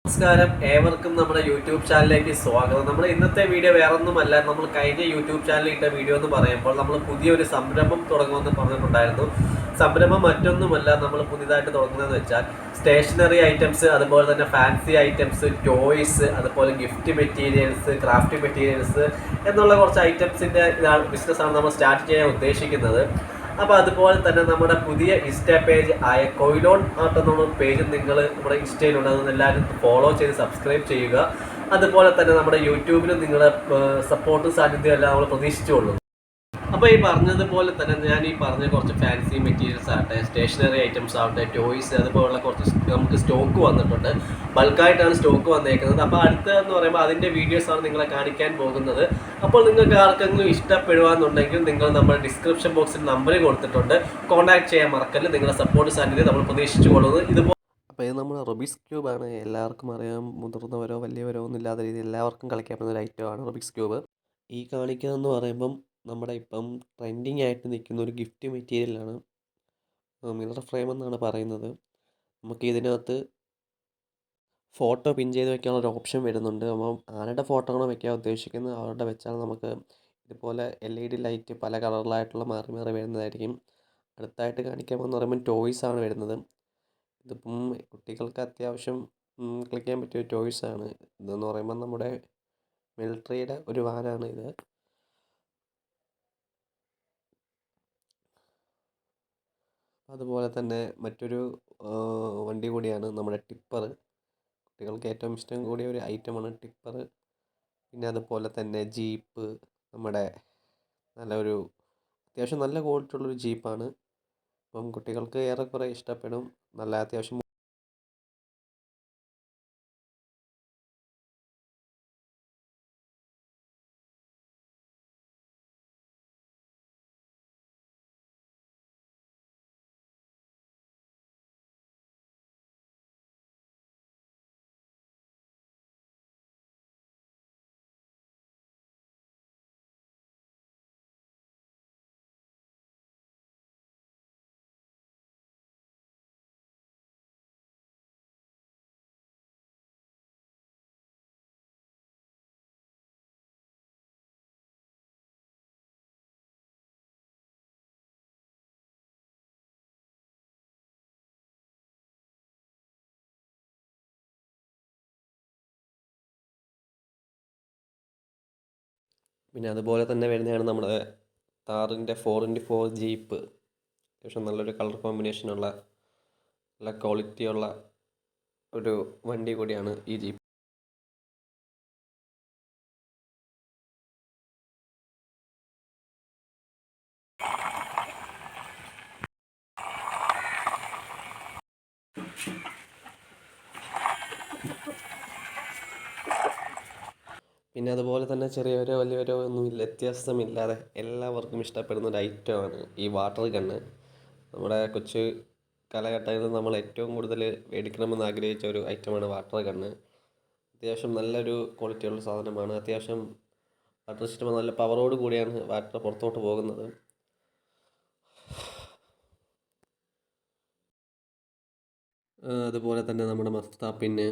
നമസ്കാരം, ഏവർക്കും നമ്മുടെ യൂട്യൂബ് ചാനലിലേക്ക് സ്വാഗതം. നമ്മുടെ ഇന്നത്തെ വീഡിയോ വേറൊന്നുമല്ല, നമ്മൾ കഴിഞ്ഞ യൂട്യൂബ് ചാനലിൽ ഇട്ട വീഡിയോ എന്ന് പറയുമ്പോൾ നമ്മൾ പുതിയൊരു സംരംഭം തുടങ്ങുമെന്ന് പറഞ്ഞിട്ടുണ്ടായിരുന്നു. സംരംഭം മറ്റൊന്നുമല്ല, നമ്മൾ പുതിയതായിട്ട് തുടങ്ങുന്നതെന്ന് വെച്ചാൽ സ്റ്റേഷനറി ഐറ്റംസ്, അതുപോലെ തന്നെ ഫാൻസി ഐറ്റംസ്, ടോയ്സ്, അതുപോലെ ഗിഫ്റ്റ് മെറ്റീരിയൽസ്, ക്രാഫ്റ്റ് മെറ്റീരിയൽസ് എന്നുള്ള കുറച്ച് ഐറ്റംസിൻ്റെ ബിസിനസ്സാണ് നമ്മൾ സ്റ്റാർട്ട് ചെയ്യാൻ ഉദ്ദേശിക്കുന്നത്. അപ്പോൾ അതുപോലെ തന്നെ നമ്മുടെ പുതിയ ഇൻസ്റ്റാ പേജ് ആയ കൊയിലോൺ ആർട്ട് എന്നുള്ള പേജ് നിങ്ങൾ നമ്മുടെ ഇൻസ്റ്റയിലുണ്ട്, അതൊന്ന് എല്ലാവരും ഫോളോ ചെയ്ത് സബ്സ്ക്രൈബ് ചെയ്യുക. അതുപോലെ തന്നെ നമ്മുടെ യൂട്യൂബിലും നിങ്ങളുടെ സപ്പോർട്ടും സാന്നിധ്യം എല്ലാം നമ്മൾ പ്രതീക്ഷിച്ചുകൊള്ളുന്നു. അപ്പോൾ ഈ പറഞ്ഞതുപോലെ തന്നെ ഞാൻ ഈ പറഞ്ഞ കുറച്ച് ഫാൻസി മെറ്റീരിയൽസ് ആകട്ടെ, സ്റ്റേഷനറി ഐറ്റംസ് ആകട്ടെ, ടോയ്സ്, അതുപോലുള്ള കുറച്ച് നമുക്ക് സ്റ്റോക്ക് വന്നിട്ടുണ്ട്. ബൾക്കായിട്ടാണ് സ്റ്റോക്ക് വന്നേക്കുന്നത്. അപ്പോൾ അടുത്തതെന്ന് പറയുമ്പോൾ അതിൻ്റെ വീഡിയോസാണ് നിങ്ങളെ കാണിക്കാൻ പോകുന്നത്. അപ്പോൾ നിങ്ങൾക്ക് ആർക്കെങ്കിലും ഇഷ്ടപ്പെടുകയെന്നുണ്ടെങ്കിൽ നിങ്ങൾ നമ്മുടെ ഡിസ്ക്രിപ്ഷൻ ബോക്സിൽ നമ്പർ കൊടുത്തിട്ടുണ്ട്, കോൺടാക്ട് ചെയ്യാൻ മറക്കല്ല. നിങ്ങളുടെ സപ്പോർട്ട് സാന്നിധ്യം നമ്മൾ പ്രതീക്ഷിച്ചു കൊള്ളുന്നത്. ഇതുപോലെ അപ്പോൾ ഇത് നമ്മുടെ റുബിക്സ് ക്യൂബാണ്. എല്ലാവർക്കും അറിയാം, മുതിർന്നവരോ വലിയവരോ ഒന്നും ഇല്ലാത്ത രീതിയിൽ എല്ലാവർക്കും കളിക്കാൻ പറ്റുന്ന ഒരു ഐറ്റമാണ് റുബിക്സ് ക്യൂബ്. ഈ കാണിക്കുന്നതെന്ന് പറയുമ്പം നമ്മുടെ ഇപ്പം ട്രെൻഡിങ് ആയിട്ട് നിൽക്കുന്ന ഒരു ഗിഫ്റ്റ് മെറ്റീരിയലാണ്. മിറർ ഫ്രെയിം എന്നാണ് പറയുന്നത്. നമുക്ക് ഇതിനകത്ത് ഫോട്ടോ പിൻ ചെയ്ത് വെക്കാനുള്ള ഒരു ഓപ്ഷൻ വരുന്നുണ്ട്. അപ്പം ആരുടെ ഫോട്ടോ ആണോ വെക്കാൻ ഉദ്ദേശിക്കുന്നത് അവരുടെ വെച്ചാൽ നമുക്ക് ഇതുപോലെ LED ലൈറ്റ് പല കളറിലായിട്ടുള്ള മാറി മാറി വരുന്നതായിരിക്കും. അടുത്തായിട്ട് കാണിക്കാൻ പോകുന്ന പറയുമ്പോൾ ടോയ്സ് ആണ് വരുന്നത്. ഇതിപ്പം കുട്ടികൾക്ക് അത്യാവശ്യം കളിക്കാൻ പറ്റിയ ടോയ്സാണ്. ഇതെന്ന് പറയുമ്പോൾ നമ്മുടെ മിലിട്ടറിയുടെ ഒരു വാനാണ് ഇത്. അതുപോലെ തന്നെ മറ്റൊരു വണ്ടി കൂടിയാണ് നമ്മുടെ ടിപ്പർ. കുട്ടികൾക്ക് ഏറ്റവും ഇഷ്ടം കൂടിയ ഒരു ഐറ്റമാണ് ടിപ്പർ. പിന്നെ അതുപോലെ തന്നെ ജീപ്പ്, നമ്മുടെ നല്ലൊരു അത്യാവശ്യം നല്ല ക്വാളിറ്റി ഉള്ളൊരു ജീപ്പാണ്. അപ്പം കുട്ടികൾക്ക് ഏറെക്കുറെ ഇഷ്ടപ്പെടും. നല്ല അത്യാവശ്യം പിന്നെ അതുപോലെ തന്നെ വരുന്നതാണ് നമ്മുടെ താറിൻ്റെ 4x4 ജീപ്പ്. അത്യാവശ്യം നല്ലൊരു കളർ കോമ്പിനേഷനുള്ള നല്ല ക്വാളിറ്റിയുള്ള ഒരു വണ്ടി കൂടിയാണ് ഈ ജീപ്പ്. പിന്നെ അതുപോലെ തന്നെ ചെറിയവരോ വലിയവരോ ഒന്നും വ്യത്യാസമില്ലാതെ എല്ലാവർക്കും ഇഷ്ടപ്പെടുന്ന ഒരു ഐറ്റമാണ് ഈ വാട്ടർ ഗണ്ണ്. നമ്മുടെ കൊച്ചു കാലഘട്ടങ്ങളിൽ നമ്മൾ ഏറ്റവും കൂടുതൽ മേടിക്കണമെന്ന് ആഗ്രഹിച്ച ഒരു ഐറ്റമാണ് വാട്ടർ ഗണ്ണ്. അത്യാവശ്യം നല്ലൊരു ക്വാളിറ്റിയുള്ള സാധനമാണ്. അത്യാവശ്യം വാട്ടർ സിസ്റ്റം നല്ല പവറോട് കൂടിയാണ് വാട്ടർ പുറത്തോട്ട് പോകുന്നത്. അതുപോലെ തന്നെ നമ്മുടെ മസ്താപ്പിന്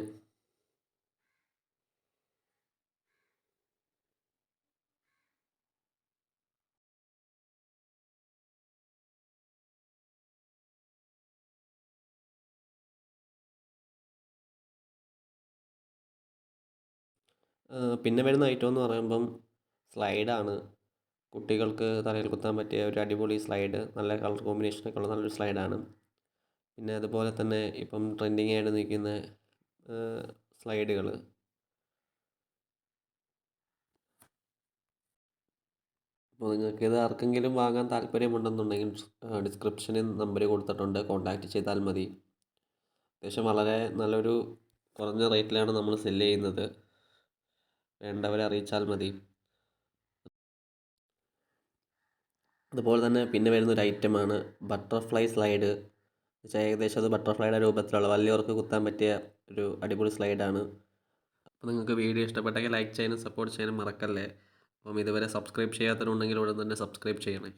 പിന്നെ വരുന്ന ഐറ്റം എന്ന് പറയുമ്പം സ്ലൈഡാണ്. കുട്ടികൾക്ക് തലയിൽ കുത്താൻ പറ്റിയ ഒരു അടിപൊളി സ്ലൈഡ്, നല്ല കളർ കോമ്പിനേഷനൊക്കെ ഉള്ള നല്ലൊരു സ്ലൈഡാണ്. പിന്നെ അതുപോലെ തന്നെ ഇപ്പം ട്രെൻഡിങ് ആയിട്ട് നിൽക്കുന്ന സ്ലൈഡുകൾ. അപ്പോൾ നിങ്ങൾക്ക് ഇത് ആർക്കെങ്കിലും വാങ്ങാൻ താല്പര്യമുണ്ടെന്നുണ്ടെങ്കിൽ ഡിസ്ക്രിപ്ഷനിൽ നമ്പർ കൊടുത്തിട്ടുണ്ട്, കോൺടാക്റ്റ് ചെയ്താൽ മതി. അത്യാവശ്യം വളരെ നല്ലൊരു കുറഞ്ഞ റേറ്റിലാണ് നമ്മൾ സെല്ല് ചെയ്യുന്നത്. വേണ്ടവരെ അറിയിച്ചാൽ മതി. അതുപോലെ തന്നെ പിന്നെ വരുന്നൊരു ഐറ്റമാണ് ബട്ടർഫ്ലൈ സ്ലൈഡ്. ഏകദേശം അത് ബട്ടർഫ്ലൈയുടെ രൂപത്തിലുള്ള വലിയവർക്ക് കുത്താൻ പറ്റിയ ഒരു അടിപൊളി സ്ലൈഡാണ്. അപ്പോൾ നിങ്ങൾക്ക് വീഡിയോ ഇഷ്ടപ്പെട്ടെങ്കിൽ ലൈക്ക് ചെയ്യാനും സപ്പോർട്ട് ചെയ്യാനും മറക്കല്ലേ. അപ്പം ഇതുവരെ സബ്സ്ക്രൈബ് ചെയ്യാത്തവരുണ്ടെങ്കിൽ ഉടൻ തന്നെ സബ്സ്ക്രൈബ് ചെയ്യണേ.